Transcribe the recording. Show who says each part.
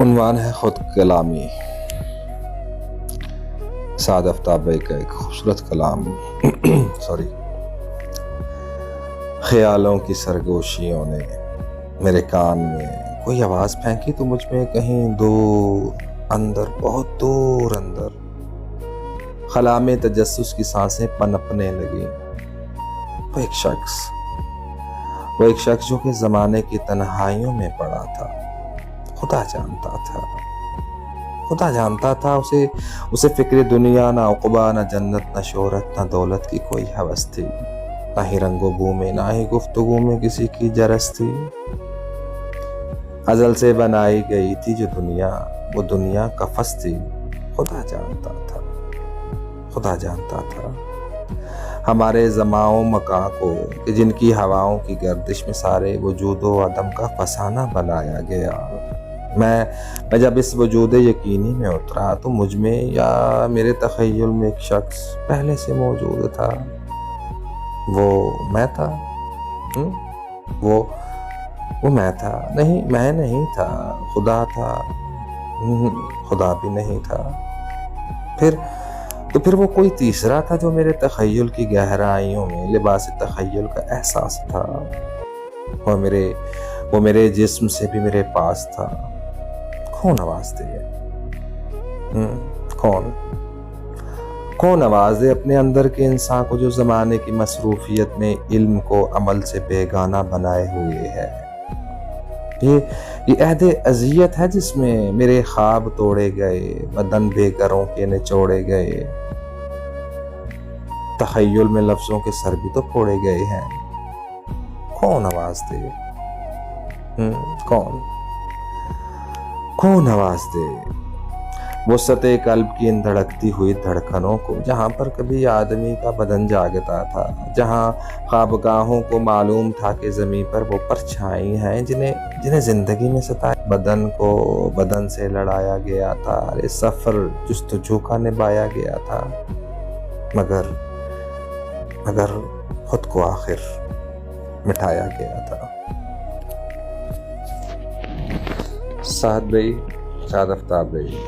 Speaker 1: عنوان ہے خود کلامی۔ سعد آفتاب بھائی کا ایک خوبصورت کلام خیالوں کی سرگوشیوں نے میرے کان میں کوئی آواز پھینکی تو مجھ میں کہیں دور اندر، بہت دور اندر، خلا میں تجسس کی سانسیں پنپنے لگی۔ وہ ایک شخص جو کہ زمانے کی تنہائیوں میں پڑا تھا، خدا جانتا تھا اسے فکر دنیا، نہ عقبہ، نہ جنت، نہ شہرت، نہ دولت کی کوئی ہوس تھی، نہ ہی رنگ و بو میں، نہ ہی گفتگو میں کسی کی جرس تھی۔ ازل سے بنائی گئی تھی جو دنیا، وہ دنیا قفس تھی، خدا جانتا تھا ہمارے زماں و مکاں کو، کہ جن کی ہواؤں کی گردش میں سارے وجود و عدم کا فسانہ بنایا گیا۔ میں جب اس وجود یقینی میں اترا تو مجھ میں یا میرے تخیل میں ایک شخص پہلے سے موجود تھا۔ وہ میں تھا؟ وہ میں تھا؟ نہیں، میں نہیں تھا، خدا تھا۔ خدا بھی نہیں تھا۔ پھر وہ کوئی تیسرا تھا جو میرے تخیل کی گہرائیوں میں لباس تخیل کا احساس تھا۔ وہ میرے جسم سے بھی میرے پاس تھا۔ کون آواز دے؟ کون آواز دے اپنے اندر کے انسان کو جو زمانے کی مصروفیت میں علم کو عمل سے بیگانہ بنائے ہوئے ہے؟ یہ عہد اذیت ہے جس میں میرے خواب توڑے گئے، بدن بے گھروں کے نچوڑے گئے، تخیل میں لفظوں کے سر بھی تو پھوڑے گئے ہیں۔ کون آواز دے؟ کون آواز دے وسعت قلب کی ان دھڑکتی ہوئی دھڑکنوں کو، جہاں پر کبھی آدمی کا بدن جاگتا تھا، جہاں خوابگاہوں کو معلوم تھا کہ زمین پر وہ پرچھائی ہیں جنہیں زندگی میں ستایا، بدن کو بدن سے لڑایا گیا تھا، سفر جستجو کا نبھایا گیا تھا، مگر خود کو آخر مٹایا گیا تھا۔ سعد آفتاب بھائی۔